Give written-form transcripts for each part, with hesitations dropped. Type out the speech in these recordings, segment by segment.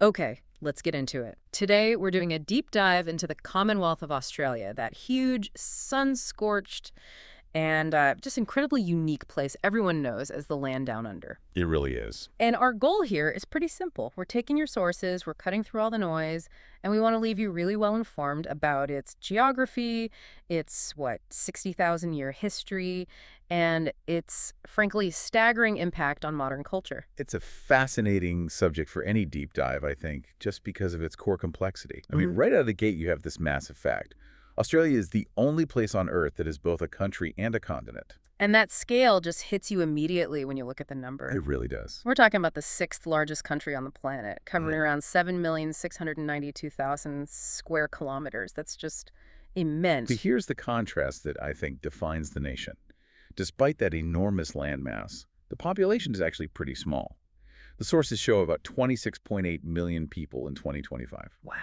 Okay, let's get into it. Today, we're doing a deep dive into the Commonwealth of Australia, that huge, sun-scorched, and just incredibly unique place everyone knows as the land down under. It really is. And our goal here is pretty simple. We're taking your sources, we're cutting through all the noise, and we want to leave you really well informed about its geography, its, 60,000-year history, and its, frankly, staggering impact on modern culture. It's a fascinating subject for any deep dive, I think, just because of its core complexity. I mean, right out of the gate, you have this massive fact. Australia is the only place on Earth that is both a country and a continent. And that scale just hits you immediately when you look at the number. It really does. We're talking about the sixth largest country on the planet, covering around 7,692,000 square kilometers. That's just immense. But here's the contrast that I think defines the nation. Despite that enormous landmass, the population is actually pretty small. The sources show about 26.8 million people in 2025. Wow.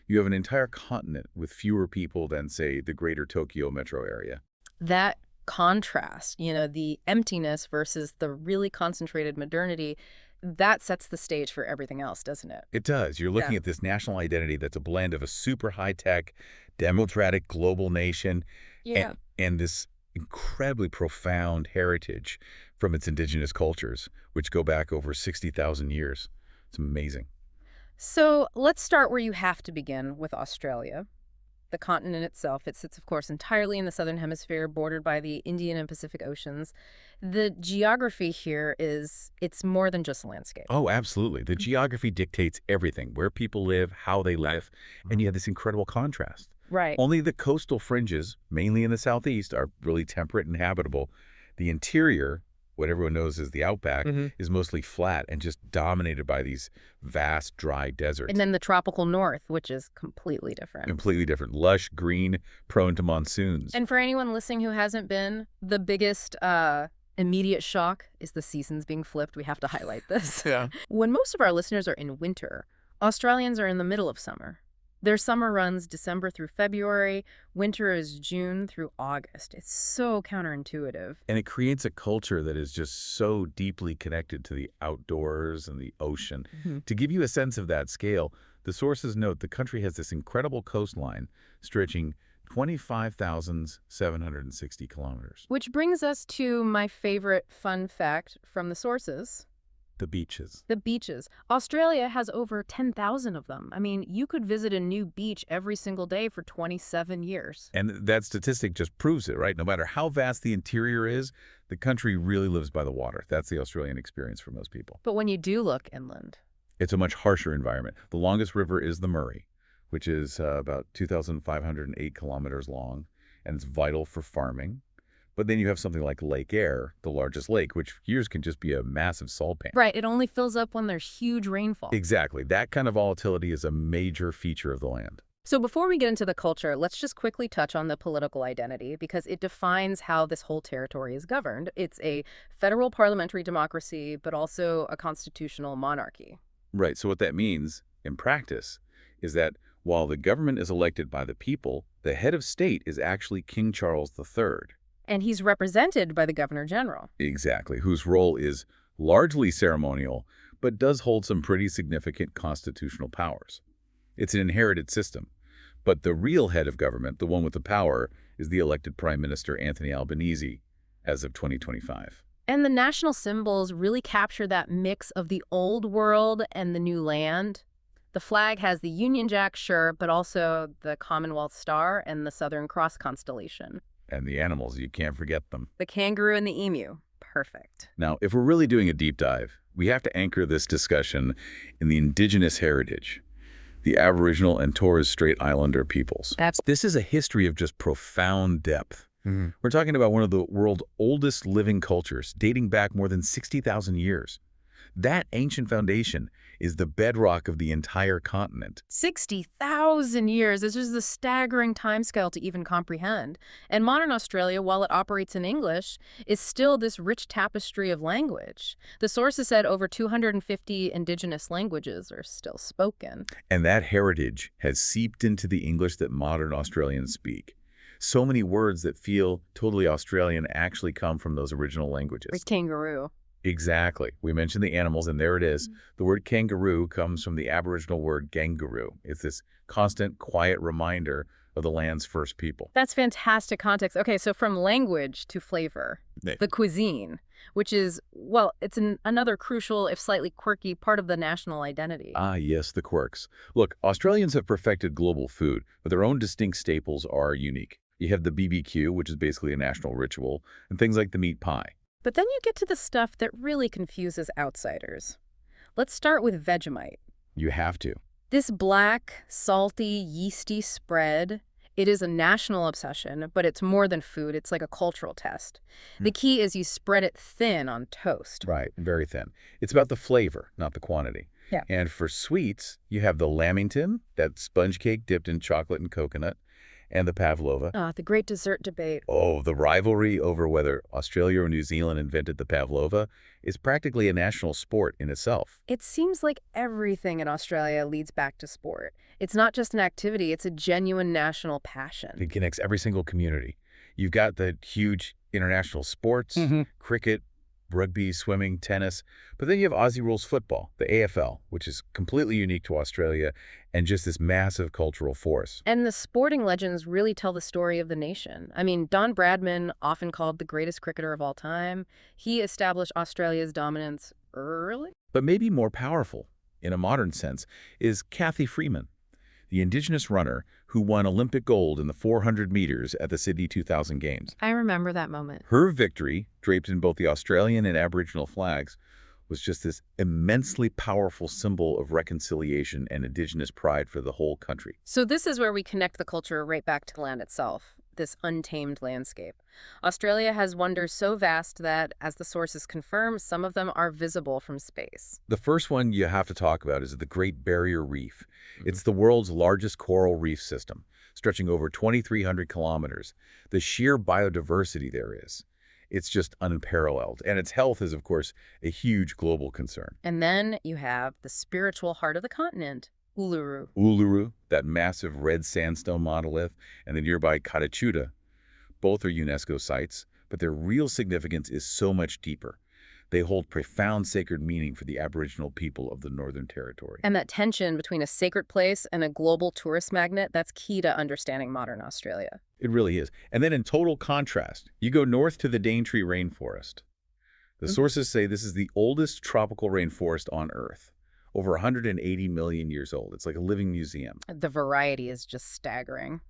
You have an entire continent with fewer people than, say, the greater Tokyo metro area. That contrast, the emptiness versus the really concentrated modernity, that sets the stage for everything else, doesn't it? It does. You're looking at this national identity that's a blend of a super high-tech, democratic global nation and this incredibly profound heritage from its indigenous cultures, which go back over 60,000 years. It's amazing. So let's start where you have to begin, with Australia. The continent itself, it sits, of course, entirely in the southern hemisphere, bordered by the Indian and Pacific Oceans. The geography here it's more than just a landscape. Oh, absolutely. The geography dictates everything, where people live, how they live, and you have this incredible contrast. Right. Only the coastal fringes, mainly in the southeast, are really temperate and habitable. The interior, what everyone knows as the Outback, is mostly flat and just dominated by these vast, dry deserts. And then the tropical north, which is completely different. Completely different. Lush, green, prone to monsoons. And for anyone listening who hasn't been, the biggest immediate shock is the seasons being flipped. We have to highlight this. Yeah. When most of our listeners are in winter, Australians are in the middle of summer. Their summer runs December through February. Winter is June through August. It's so counterintuitive. And it creates a culture that is just so deeply connected to the outdoors and the ocean. To give you a sense of that scale, the sources note the country has this incredible coastline stretching 25,760 kilometers. Which brings us to my favorite fun fact from the sources. The beaches. The beaches. Australia has over 10,000 of them. I mean, you could visit a new beach every single day for 27 years. And that statistic just proves it, right? No matter how vast the interior is, the country really lives by the water. That's the Australian experience for most people. But when you do look inland, it's a much harsher environment. The longest river is the Murray, which is about 2,508 kilometers long, and it's vital for farming. But then you have something like Lake Eyre, the largest lake, which years can just be a massive salt pan. Right, it only fills up when there's huge rainfall. Exactly. That kind of volatility is a major feature of the land. So before we get into the culture, let's just quickly touch on the political identity, because it defines how this whole territory is governed. It's a federal parliamentary democracy, but also a constitutional monarchy. Right. So what that means, in practice, is that while the government is elected by the people, the head of state is actually King Charles III. And he's represented by the Governor General. Exactly, whose role is largely ceremonial, but does hold some pretty significant constitutional powers. It's an inherited system. But the real head of government, the one with the power, is the elected Prime Minister Anthony Albanese as of 2025. And the national symbols really capture that mix of the old world and the new land. The flag has the Union Jack, sure, but also the Commonwealth Star and the Southern Cross constellation. And the animals, you can't forget them. The kangaroo and the emu. Perfect. Now, if we're really doing a deep dive, we have to anchor this discussion in the indigenous heritage, the Aboriginal and Torres Strait Islander peoples. This is a history of just profound depth. We're talking about one of the world's oldest living cultures, dating back more than 60,000 years. That ancient foundation is the bedrock of the entire continent. 60,000 years. This is a staggering timescale to even comprehend. And modern Australia, while it operates in English, is still this rich tapestry of language. The sources said over 250 Indigenous languages are still spoken. And that heritage has seeped into the English that modern Australians speak. So many words that feel totally Australian actually come from those original languages. Like kangaroo. Exactly. We mentioned the animals, and there it is. The word kangaroo comes from the Aboriginal word gangaroo. It's this constant, quiet reminder of the land's first people. That's fantastic context. Okay, so from language to flavor, They- the cuisine, which is, well, it's another crucial, if slightly quirky, part of the national identity. Ah, yes, the quirks. Look, Australians have perfected global food, but their own distinct staples are unique. You have the BBQ, which is basically a national ritual, and things like the meat pie. But then you get to the stuff that really confuses outsiders. Let's start with Vegemite. You have to. This black, salty, yeasty spread, it is a national obsession, but it's more than food. It's like a cultural test. The key is you spread it thin on toast. Right, very thin. It's about the flavor, not the quantity. Yeah. And for sweets, you have the lamington, that sponge cake dipped in chocolate and coconut, and the pavlova. The great dessert debate. Oh, the rivalry over whether Australia or New Zealand invented the pavlova is practically a national sport in itself. It seems like everything in Australia leads back to sport. It's not just an activity, it's a genuine national passion. It connects every single community. You've got the huge international sports, cricket, rugby, swimming, tennis, but then you have Aussie rules football, the AFL, which is completely unique to Australia and just this massive cultural force. And the sporting legends really tell the story of the nation. I mean, Don Bradman, often called the greatest cricketer of all time, he established Australia's dominance early. But maybe more powerful, in a modern sense, is Kathy Freeman, the Indigenous runner who won Olympic gold in the 400 meters at the Sydney 2000 Games. I remember that moment. Her victory, draped in both the Australian and Aboriginal flags, was just this immensely powerful symbol of reconciliation and Indigenous pride for the whole country. So this is where we connect the culture right back to land itself, this untamed landscape. Australia has wonders so vast that, as the sources confirm, some of them are visible from space. The first one you have to talk about is the Great Barrier Reef. It's the world's largest coral reef system, stretching over 2,300 kilometers. The sheer biodiversity there is. It's just unparalleled. And its health is, of course, a huge global concern. And then you have the spiritual heart of the continent, Uluru. Uluru, that massive red sandstone monolith, and the nearby Katachuta. Both are UNESCO sites, but their real significance is so much deeper. They hold profound sacred meaning for the Aboriginal people of the Northern Territory. And that tension between a sacred place and a global tourist magnet, that's key to understanding modern Australia. It really is. And then in total contrast, you go north to the Daintree rainforest. The sources say this is the oldest tropical rainforest on Earth, over 180 million years old. It's like a living museum. The variety is just staggering.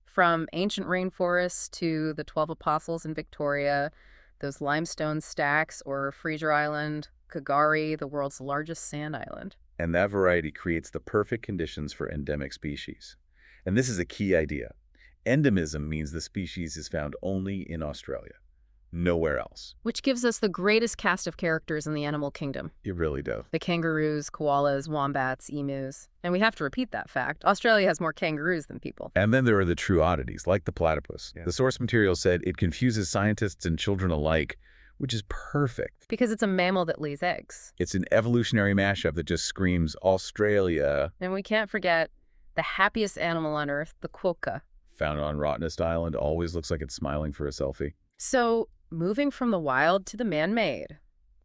From ancient rainforests to the 12 Apostles in Victoria, those limestone stacks, or Fraser Island, Kagari, the world's largest sand island. And that variety creates the perfect conditions for endemic species. And this is a key idea. Endemism means the species is found only in Australia, nowhere else. Which gives us the greatest cast of characters in the animal kingdom. It really does. The kangaroos, koalas, wombats, emus. And we have to repeat that fact. Australia has more kangaroos than people. And then there are the true oddities, like the platypus. The source material said it confuses scientists and children alike, which is perfect. Because it's a mammal that lays eggs. It's an evolutionary mashup that just screams Australia. And we can't forget the happiest animal on Earth, the quokka. Found on Rottnest Island, always looks like it's smiling for a selfie. So, moving from the wild to the man-made.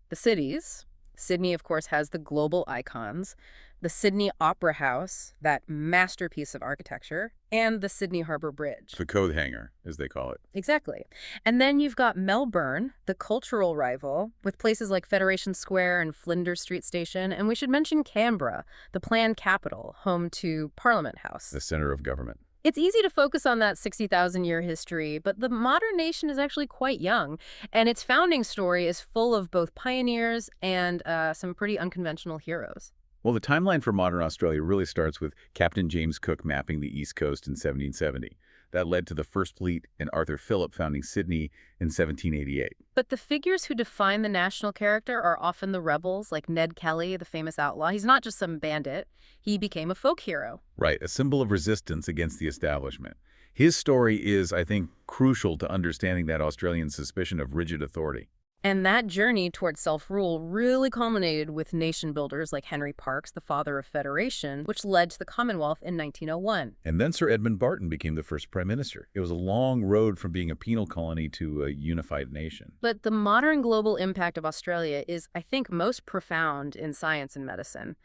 The cities. Sydney, of course, has the global icons. The Sydney Opera House, that masterpiece of architecture, and the Sydney Harbour Bridge. The coat hanger, as they call it. Exactly. And then you've got Melbourne, the cultural rival, with places like Federation Square and Flinders Street Station. And we should mention Canberra, the planned capital, home to Parliament House. The center of government. It's easy to focus on that 60,000-year history, but the modern nation is actually quite young, and its founding story is full of both pioneers and some pretty unconventional heroes. Well, the timeline for modern Australia really starts with Captain James Cook mapping the East Coast in 1770. That led to the First Fleet and Arthur Phillip founding Sydney in 1788. But the figures who define the national character are often the rebels, like Ned Kelly, the famous outlaw. He's not just some bandit. He became a folk hero. Right, a symbol of resistance against the establishment. His story is, I think, crucial to understanding that Australian suspicion of rigid authority. And that journey towards self-rule really culminated with nation builders like Henry Parkes, the father of federation, which led to the Commonwealth in 1901. And then Sir Edmund Barton became the first prime minister. It was a long road from being a penal colony to a unified nation. But the modern global impact of Australia is, I think, most profound in science and medicine.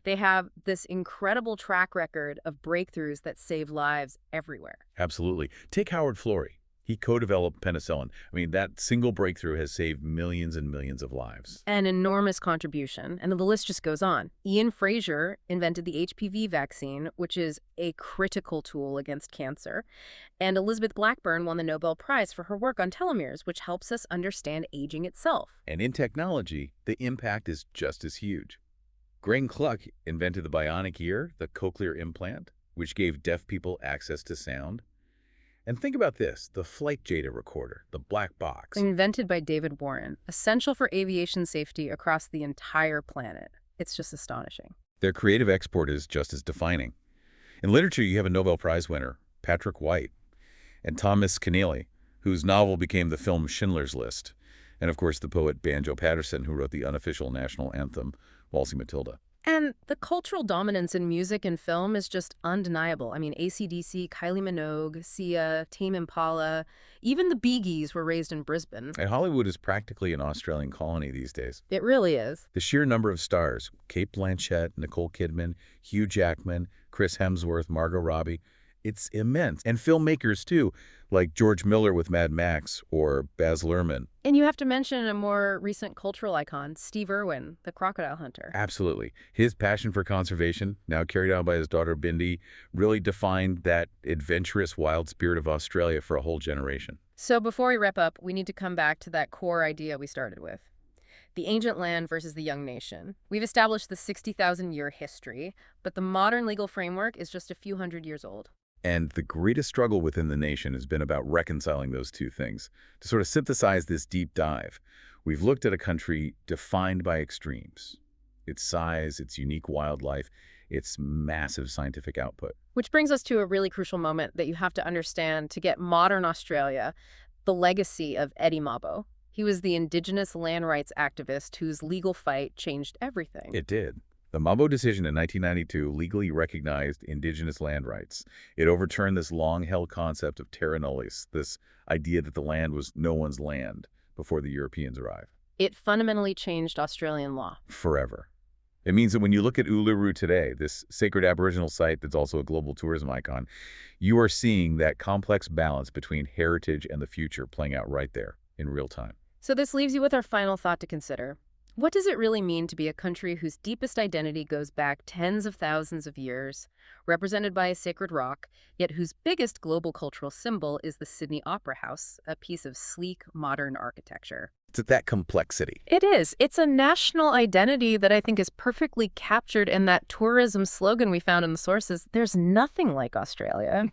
They have this incredible track record of breakthroughs that save lives everywhere. Absolutely. Take Howard Florey. He co-developed penicillin. I mean, that single breakthrough has saved millions and millions of lives. An enormous contribution, and the list just goes on. Ian Fraser invented the HPV vaccine, which is a critical tool against cancer. And Elizabeth Blackburn won the Nobel Prize for her work on telomeres, which helps us understand aging itself. And in technology, the impact is just as huge. Graham Cluck invented the bionic ear, the cochlear implant, which gave deaf people access to sound. And think about this, the flight data recorder, the black box. Invented by David Warren, essential for aviation safety across the entire planet. It's just astonishing. Their creative export is just as defining. In literature, you have a Nobel Prize winner, Patrick White, and Thomas Keneally, whose novel became the film Schindler's List, and of course the poet Banjo Patterson, who wrote the unofficial national anthem, Waltzing Matilda. And the cultural dominance in music and film is just undeniable. I mean, AC/DC, Kylie Minogue, Sia, Tame Impala, even the Bee Gees were raised in Brisbane. And Hollywood is practically an Australian colony these days. It really is. The sheer number of stars, Kate Blanchett, Nicole Kidman, Hugh Jackman, Chris Hemsworth, Margot Robbie, it's immense. And filmmakers, too, like George Miller with Mad Max or Baz Luhrmann. And you have to mention a more recent cultural icon, Steve Irwin, the crocodile hunter. Absolutely. His passion for conservation, now carried out by his daughter Bindi, really defined that adventurous wild spirit of Australia for a whole generation. So before we wrap up, we need to come back to that core idea we started with. The ancient land versus the young nation. We've established the 60,000-year history, but the modern legal framework is just a few hundred years old. And the greatest struggle within the nation has been about reconciling those two things. To sort of synthesize this deep dive, we've looked at a country defined by extremes. Its size, its unique wildlife, its massive scientific output. Which brings us to a really crucial moment that you have to understand to get modern Australia, the legacy of Eddie Mabo. He was the Indigenous land rights activist whose legal fight changed everything. It did. The Mabo decision in 1992 legally recognized Indigenous land rights. It overturned this long-held concept of terra nullius, this idea that the land was no one's land before the Europeans arrived. It fundamentally changed Australian law. Forever. It means that when you look at Uluru today, this sacred Aboriginal site that's also a global tourism icon, you are seeing that complex balance between heritage and the future playing out right there in real time. So this leaves you with our final thought to consider. What does it really mean to be a country whose deepest identity goes back tens of thousands of years, represented by a sacred rock, yet whose biggest global cultural symbol is the Sydney Opera House, a piece of sleek, modern architecture? It's that complexity. It is. It's a national identity that I think is perfectly captured in that tourism slogan we found in the sources, "There's nothing like Australia."